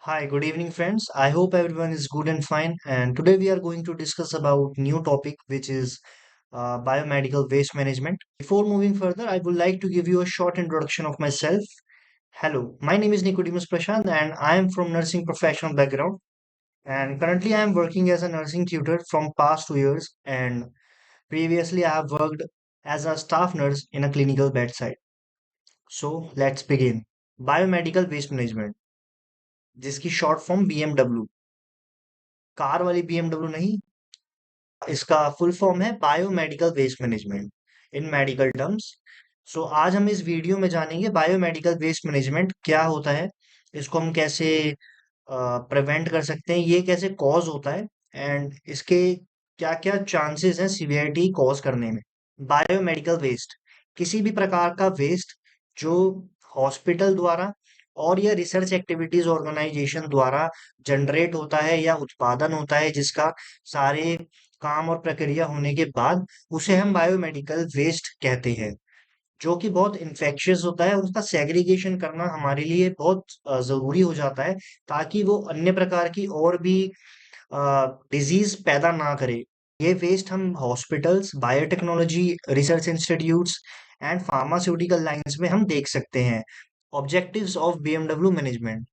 Hi, good evening, friends. I hope everyone is good and fine. And today we are going to discuss about new topic, which is biomedical waste management. Before moving further, I would like to give you a short introduction of myself. Hello, my name is Nicodemus Prashant, and I am from nursing professional background. And currently, I am working as a nursing tutor from past 2 years. And previously, I have worked as a staff nurse in a clinical bedside. So let's begin. Biomedical waste management, जिसकी short form BMW, car वाली BMW नहीं, इसका full form है biomedical waste management in medical terms. So आज हम इस video में जानेंगे बायोमेडिकल वेस्ट मैनेजमेंट क्या होता है, इसको हम कैसे प्रिवेंट कर सकते हैं, ये कैसे कॉज होता है एंड इसके क्या क्या चांसेस हैं सीवियरिटी कॉज करने में। बायोमेडिकल वेस्ट किसी भी प्रकार का वेस्ट जो हॉस्पिटल द्वारा और या रिसर्च एक्टिविटीज ऑर्गेनाइजेशन द्वारा जनरेट होता है या उत्पादन होता है, जिसका सारे काम और प्रक्रिया होने के बाद उसे हम बायोमेडिकल वेस्ट कहते हैं, जो कि बहुत इन्फेक्शियस होता है। उसका सेग्रीगेशन करना हमारे लिए बहुत जरूरी हो जाता है, ताकि वो अन्य प्रकार की और भी डिजीज पैदा ना करे। ये वेस्ट हम hospitals, biotechnology research institutes and pharmaceutical lines में हम देख सकते हैं। Objectives of BMW management.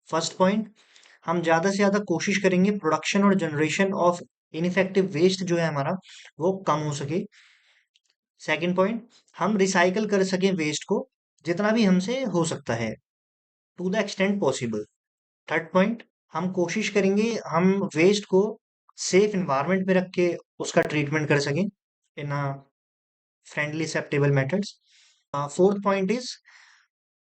First point, हम ज्यादा से ज्यादा कोशिश करेंगे प्रोडक्शन और जनरेशन ऑफ इनइफेक्टिव वेस्ट जो है हमारा, वो कम हो सके। सेकंड पॉइंट, हम रिसाइकल कर सकें वेस्ट को जितना भी हमसे हो सकता है, to the extent possible. Third point, हम कोशिश करेंगे हम वेस्ट को सेफ इन्वायरमेंट में रख के उसका ट्रीटमेंट कर सकें in a friendly acceptable methods. Fourth point is,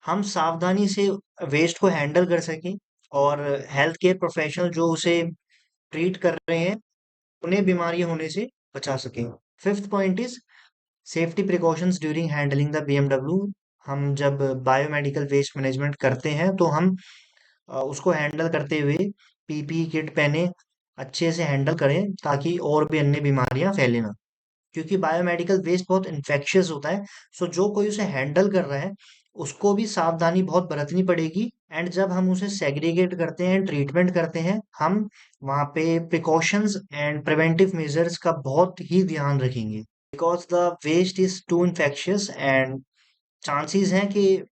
हम सावधानी से वेस्ट को हैंडल कर सकें और हेल्थ केयर प्रोफेशनल जो उसे ट्रीट कर रहे हैं उन्हें बीमारियां होने से बचा सकें। Fifth point is safety precautions during handling the BMW. हम जब बायोमेडिकल वेस्ट मैनेजमेंट करते हैं तो हम उसको हैंडल करते हुए पीपी किट पहने अच्छे से हैंडल करें, ताकि और भी अन्य बीमारियां फैले ना, क्योंकि बायोमेडिकल वेस्ट बहुत इन्फेक्शियस होता है। सो जो कोई उसे हैंडल कर रहा है उसको भी सावधानी बहुत बरतनी पड़ेगी। एंड जब हम उसे सेग्रीगेट करते हैं, ट्रीटमेंट करते हैं, हम वहाँ पे प्रिकॉशंस एंड प्रिवेंटिव मेजर्स का बहुत ही ध्यान रखेंगे, because the waste is too infectious and chances हैं कि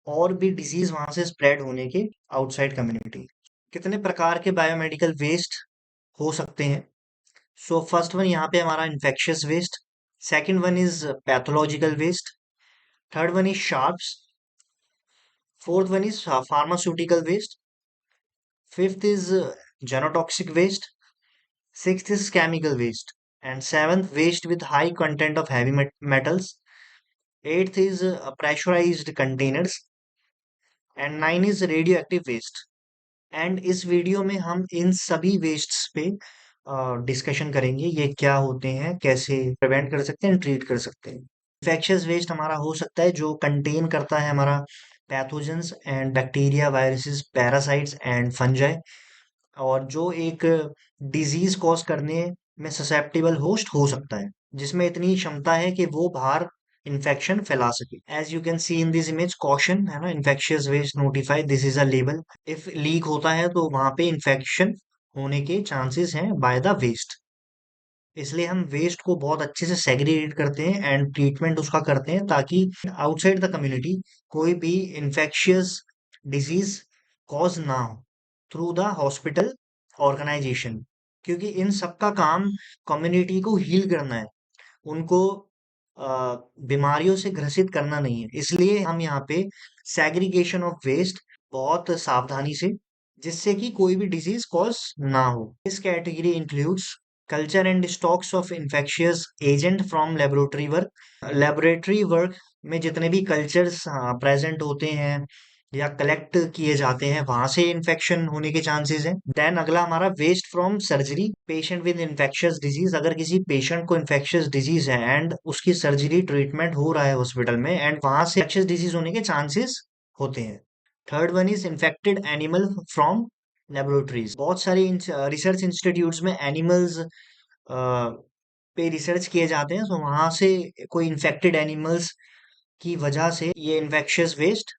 और भी डिजीज वहां से स्प्रेड होने के आउटसाइड कम्युनिटी। कितने प्रकार के बायोमेडिकल वेस्ट हो सकते हैं? सो फर्स्ट वन यहाँ पे हमारा infectious waste, second one is pathological waste, third one is sharps, fourth one is pharmaceutical waste, fifth is genotoxic waste, sixth is chemical waste, and seventh waste with high content of heavy metals, eighth is pressurized containers, and nine is radioactive waste. एंड इस video में हम इन सभी wastes पे discussion करेंगे, ये क्या होते हैं, कैसे प्रिवेंट कर सकते हैं, ट्रीट कर सकते हैं। इन्फेक्शियस वेस्ट हमारा हो सकता है जो कंटेन करता है हमारा pathogens and bacteria, viruses, parasites and fungi, और जो एक डिजीज कॉज करने में ससेप्टेबल होस्ट हो सकता है, जिसमें इतनी क्षमता है कि वो बाहर इन्फेक्शन फैला सके। As you can see in this image, caution है ना, infectious waste notify, this is a label. If leak होता है तो वहां पे इन्फेक्शन होने के चांसेस हैं बाय द वेस्ट। इसलिए हम वेस्ट को बहुत अच्छे से सेग्रीगेट करते हैं एंड ट्रीटमेंट उसका करते हैं, ताकि आउटसाइड द कम्युनिटी कोई भी इन्फेक्शियस डिजीज कॉज ना हो थ्रू द हॉस्पिटल ऑर्गेनाइजेशन, क्योंकि इन सब का काम कम्युनिटी को हील करना है, उनको बीमारियों से ग्रसित करना नहीं है। इसलिए हम यहाँ पे सेग्रीगेशन ऑफ वेस्ट बहुत सावधानी से, जिससे कि कोई भी डिजीज कॉज ना हो। This category includes culture and stocks of infectious agent from laboratory work. Laboratory work में जितने भी कल्चर्स प्रेजेंट होते हैं या कलेक्ट किए जाते हैं, वहां से इन्फेक्शन होने के चांसेस हैं। देन अगला हमारा waste from surgery, patient with infectious disease. अगर किसी पेशेंट को इन्फेक्शियस डिजीज है एंड उसकी सर्जरी ट्रीटमेंट हो रहा है हॉस्पिटल में, एंड वहां से इन्फेक्शियस डिजीज होने के चांसेस होते हैं। Third one is infected animal from laboratories. बहुत सारी रिसर्च इंस्टीट्यूट्स में एनिमल्स पे रिसर्च किए जाते हैं, तो वहां से कोई इन्फेक्टेड एनिमल्स की वजह से ये इन्फेक्शियस वेस्ट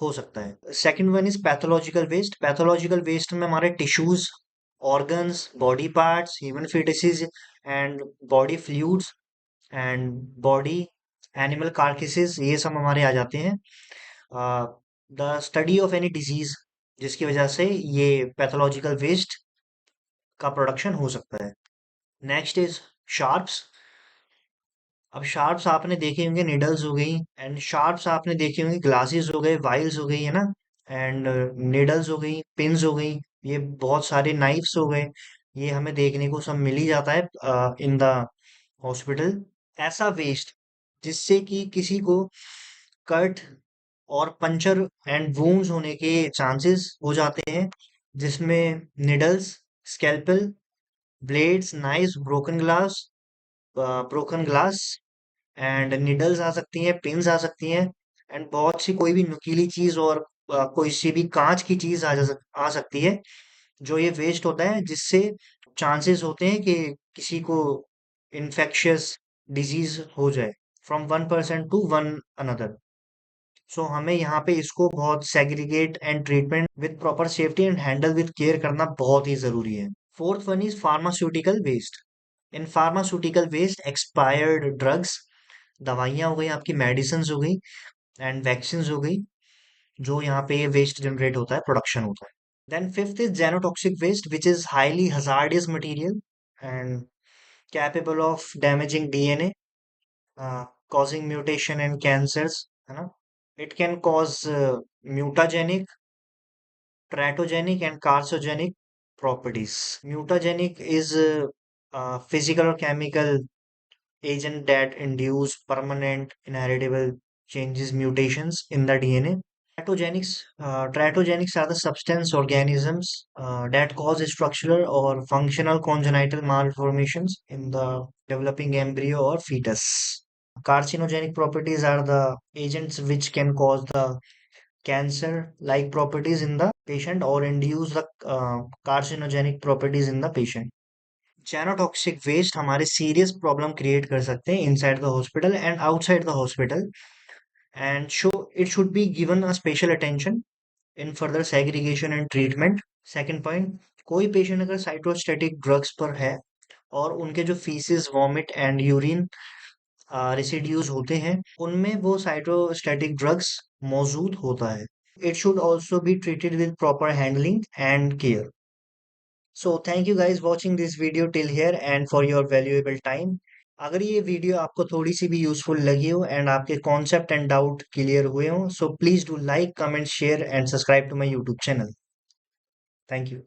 हो सकता है। Second one is pathological waste. Pathological waste में हमारे tissues, organs, body parts, human fetuses and body fluids and body animal carcasses, ये सब हमारे आ जाते हैं। The study of any disease, जिसकी वजह से ये पैथोलॉजिकल वेस्ट का प्रोडक्शन हो सकता है। Next is sharps. अब शार्प्स आपने देखे होंगे, निडल्स हो गई, एंड शार्प्स आपने देखे होंगे, ग्लासेस हो गए, वाइल्स हो गई, है ना, एंड निडल्स हो गई, पिन्स हो गई, ये बहुत सारे नाइफ्स हो गए, ये हमें देखने को सब मिल ही जाता है इन द हॉस्पिटल। ऐसा वेस्ट जिससे कि किसी को कट और पंचर एंड वून्स होने के चांसेस हो जाते हैं, जिसमें needles, scalpel, blades, knives, broken glass and needles आ सकती हैं, पिन्स आ सकती हैं, एंड बहुत सी कोई भी नुकीली चीज और कोई सी भी कांच की चीज आ सकती है, जो ये वेस्ट होता है, जिससे चांसेस होते हैं कि किसी को इन्फेक्शियस डिजीज हो जाए from one person to one another. So हमें यहाँ पे इसको बहुत segregate and treatment with proper safety and handle with care करना बहुत ही जरूरी है। Fourth one is pharmaceutical waste. In pharmaceutical waste expired drugs, दवाइयाँ हो गई, आपकी मेडिसिन हो गई एंड वैक्सीन हो गई, जो यहाँ पे वेस्ट जनरेट होता है, प्रोडक्शन होता है। Then fifth is genotoxic waste which is highly hazardous material and capable of damaging DNA, causing mutation and cancers, है ना। It can cause mutagenic, teratogenic and carcinogenic properties. Mutagenic is physical or chemical agent that induce permanent inheritable changes, mutations in the DNA. Teratogenics are the substance organisms that cause structural or functional congenital malformations in the developing embryo or fetus. Carcinogenic properties are the agents which can cause the cancer-like properties in the patient or induce the carcinogenic properties in the patient. Genotoxic waste हमारे serious problem create कर सकते हैं inside the hospital and outside the hospital, and it should be given a special attention in further segregation and treatment. Second point, कोई patient अगर cytostatic drugs पर है और उनके जो feces, vomit and urine residues होते हैं, उनमें वो साइटोस्टैटिक ड्रग्स मौजूद होता है। It should also be treated with proper handling and care. So thank you guys watching this video till here and for your valuable time. अगर ये video आपको थोड़ी सी भी यूजफुल लगी हो एंड आपके कॉन्सेप्ट एंड डाउट क्लियर हुए हो, so please do like, comment, share and subscribe to my YouTube channel. Thank you.